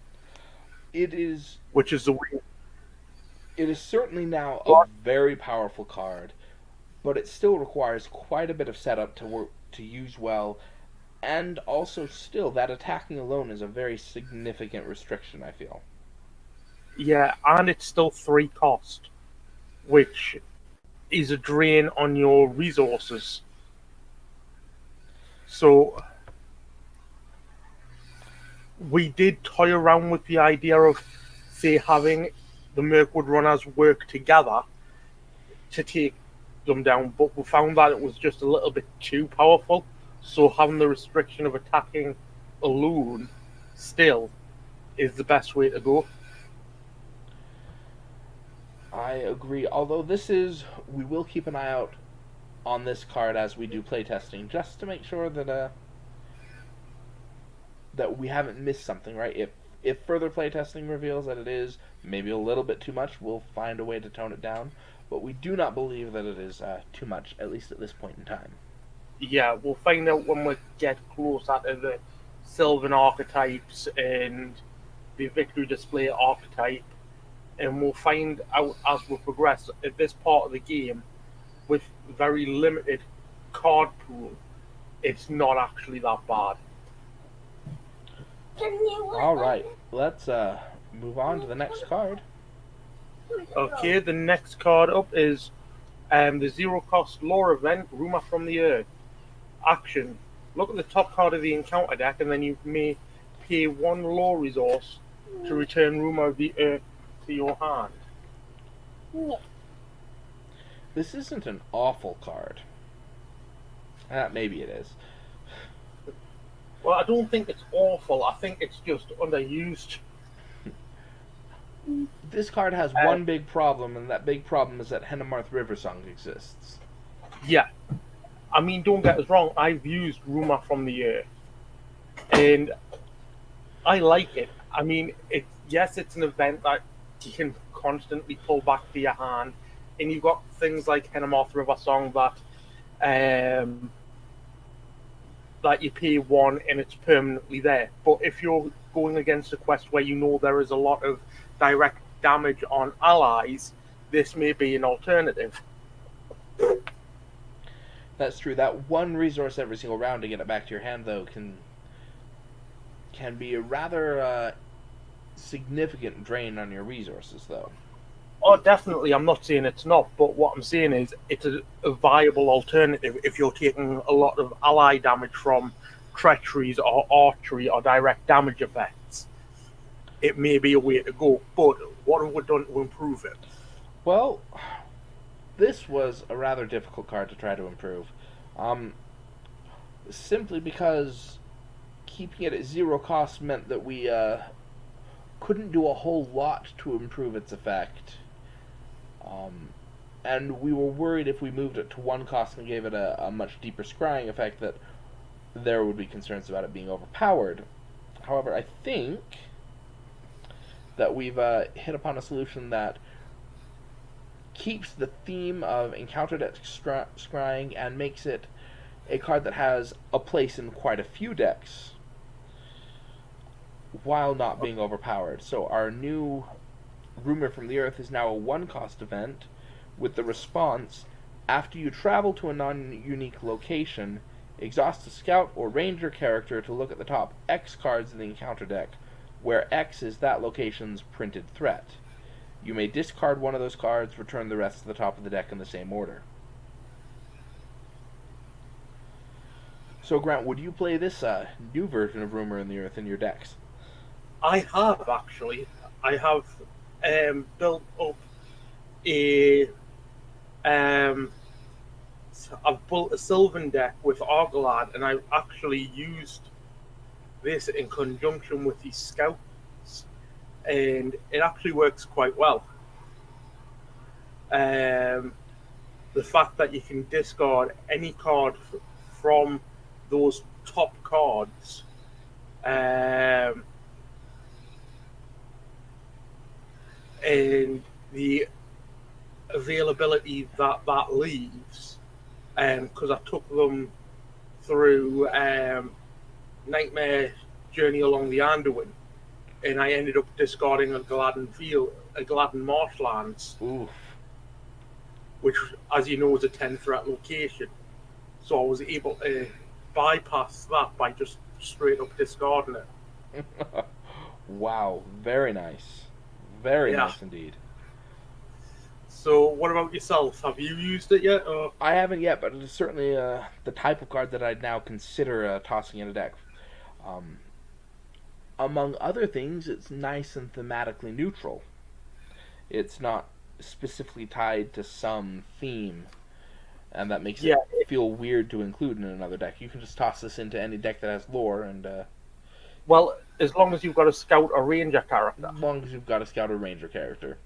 It is which is the way. it is certainly now a very powerful card, but it still requires quite a bit of setup to work to use well, and also still that attacking alone is a very significant restriction, I feel. Yeah, and it's still 3 cost, which is a drain on your resources. So we did toy around with the idea of, say, having the Mirkwood runners work together to take them down, but we found that it was just a little bit too powerful. So having the restriction of attacking alone still is the best way to go. I agree. Although we will keep an eye out on this card as we do playtesting, just to make sure that we haven't missed something. Right? If further playtesting reveals that it is maybe a little bit too much, we'll find a way to tone it down. But we do not believe that it is too much, at least at this point in time. Yeah, we'll find out when we get closer to the Sylvan archetypes and the victory display archetype, and we'll find out as we progress at this part of the game with very limited card pool. It's not actually that bad. All right, let's move on to the next card. Okay, the next card up is the 0 cost lore event, Rumor from the Earth. Action. Look at the top card of the encounter deck, and then you may pay 1 lore resource to return Rumor of the Earth to your hand. This isn't an awful card. Maybe it is. Well, I don't think it's awful. I think it's just underused. This card has one big problem, and that big problem is that Hennemarth Riversong exists. Yeah. I mean, don't get us wrong. I've used Rumor from the Earth, and I like it. I mean, it's an event that you can constantly pull back to your hand, and you've got things like Hennemarth Riversong that you pay 1 and it's permanently there. But if you're going against a quest where you know there is a lot of direct damage on allies, this may be an alternative. That's true. That 1 resource every single round to get it back to your hand, though, can be a rather significant drain on your resources, though. Oh, definitely. I'm not saying it's not, but what I'm saying is it's a viable alternative if you're taking a lot of ally damage from treacheries or archery or direct damage effects. It may be a way to go, but what have we done to improve it? Well, this was a rather difficult card to try to improve. Simply because keeping it at 0 cost meant that we couldn't do a whole lot to improve its effect. And we were worried if we moved it to 1 cost and gave it a much deeper scrying effect that there would be concerns about it being overpowered. However, I think that we've hit upon a solution that keeps the theme of encounter deck scrying and makes it a card that has a place in quite a few decks. while not being overpowered. So our new Rumor from the Earth is now a one-cost event with the response: after you travel to a non-unique location, exhaust a scout or ranger character to look at the top X cards in the encounter deck, where X is that location's printed threat. You may discard one of those cards, return the rest to the top of the deck in the same order. So, Grant, would you play this new version of Rumor in the Earth in your decks? I have actually. I have built up a um, I've built a Sylvan deck with Argalad, and I've actually used this in conjunction with these scouts, and it actually works quite well. Um, the fact that you can discard any card from those top cards, um, and the availability that that leaves, because I took them through Nightmare Journey Along the Anduin, and I ended up discarding a Gladden Marshlands, Oof. which, as you know, is a 10 threat location. So I was able to bypass that by just straight up discarding it. Wow, very nice. Very Yeah. nice indeed. So what about yourself? Have you used it yet? Or? I haven't yet, but it is certainly the type of card that I'd now consider tossing in a deck. Um, among other things, it's nice and thematically neutral. It's not specifically tied to some theme, and that makes Yeah. it feel weird to include in another deck. You can just toss this into any deck that has lore, and Well, as long as you've got a scout or ranger character. as long as you've got a scout or ranger character.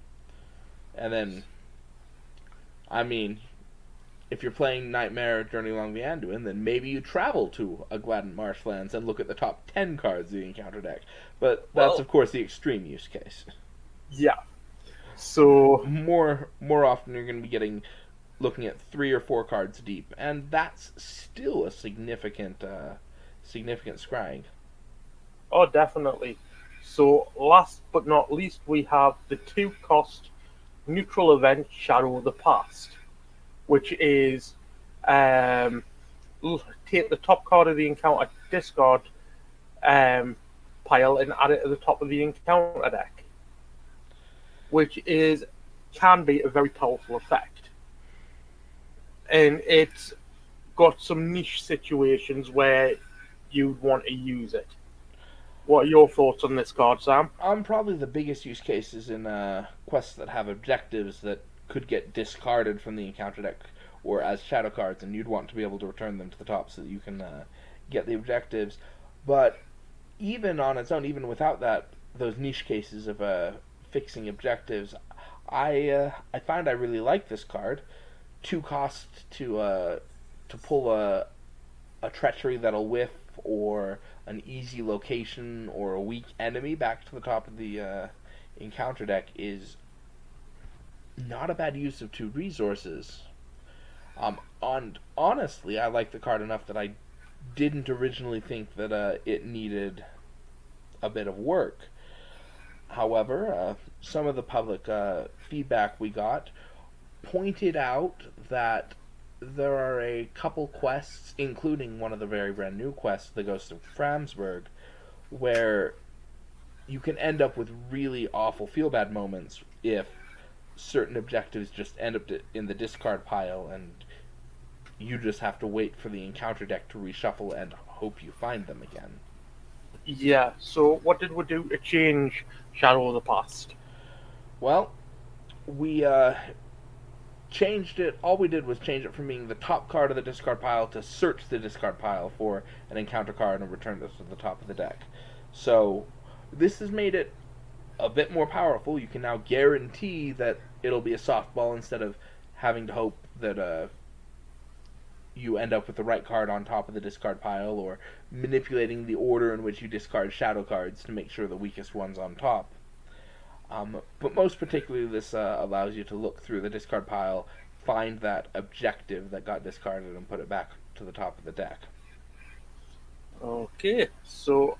And then, I mean, if you're playing Nightmare Journey Along the Anduin, then maybe you travel to a Gladden Marshlands and look at the top 10 cards of the encounter deck. But that's, Well, of course, the extreme use case. yeah. So More often, you're going to be looking at 3 or 4 cards deep, and that's still a significant scrying. oh, definitely. So last but not least, we have the 2-cost neutral event Shadow of the Past, which is um, take the top card of the encounter discard pile and add it to the top of the encounter deck, which is can be a very powerful effect, and it's got some niche situations where you'd want to use it. What are your thoughts on this card, Sam? Probably the biggest use cases in quests that have objectives that could get discarded from the encounter deck or as shadow cards, and you'd want to be able to return them to the top so that you can get the objectives. But even on its own, even without those niche cases of fixing objectives, I find I really like this card. 2 cost to pull a treachery that'll whiff, or an easy location or a weak enemy back to the top of the encounter deck is not a bad use of 2 resources. Honestly, I like the card enough that I didn't originally think that it needed a bit of work. However, some of the public feedback we got pointed out that there are a couple quests, including one of the very brand new quests, the Ghost of Framsburg, where you can end up with really awful feel bad moments if certain objectives just end up in the discard pile, and you just have to wait for the encounter deck to reshuffle and hope you find them again. Yeah, so what did we do to change Shadow of the Past? Well, we changed it. All we did was change it from being the top card of the discard pile to search the discard pile for an encounter card and return this to the top of the deck. So this has made it a bit more powerful. You can now guarantee that it'll be a softball instead of having to hope that you end up with the right card on top of the discard pile, or manipulating the order in which you discard shadow cards to make sure the weakest one's on top. But most particularly, this allows you to look through the discard pile, find that objective that got discarded, and put it back to the top of the deck. Okay, so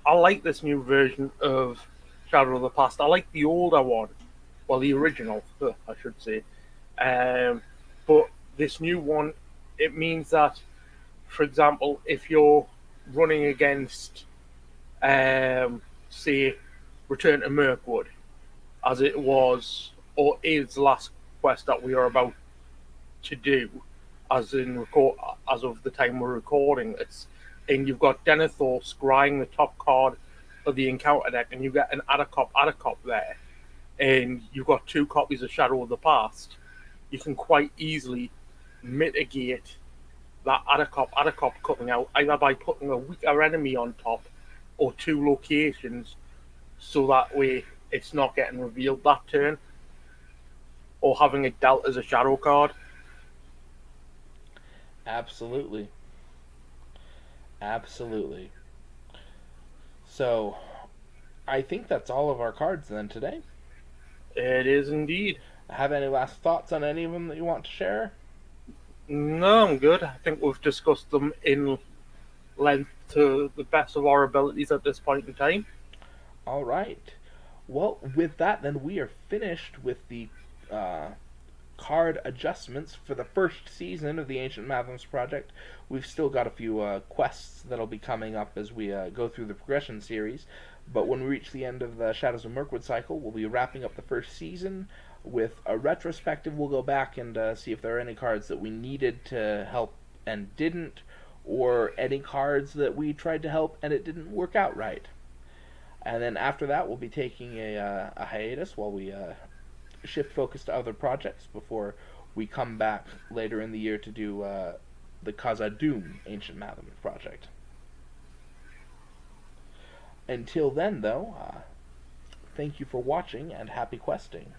I like this new version of Shadow of the Past. I like the older one, well, the original, I should say. Um, but this new one, it means that, for example, if you're running against, say, Return to Mirkwood, as it was or is the last quest that we are about to do, as of the time we're recording this, and you've got Denethor scrying the top card of the encounter deck, and you get an Adacop there, and you've got two copies of Shadow of the Past. You can quite easily mitigate that Adacop coming out either by putting a weaker enemy on top or two locations, so that way it's not getting revealed that turn, or having it dealt as a shadow card. Absolutely. Absolutely. So, I think that's all of our cards then today. It is indeed. Have any last thoughts on any of them that you want to share? No, I'm good. I think we've discussed them in length to the best of our abilities at this point in time. All right. Well, with that, then we are finished with the uh, card adjustments for the first season of the Ancient Mathoms project. We've still got a few quests that'll be coming up as we go through the progression series. But when we reach the end of the Shadows of Mirkwood cycle, we'll be wrapping up the first season with a retrospective. We'll go back and see if there are any cards that we needed to help and didn't, or any cards that we tried to help and it didn't work out right. And then after that, we'll be taking a hiatus while we shift focus to other projects before we come back later in the year to do the Khazad-dûm Ancient Mathoms project. Until then, though, thank you for watching and happy questing.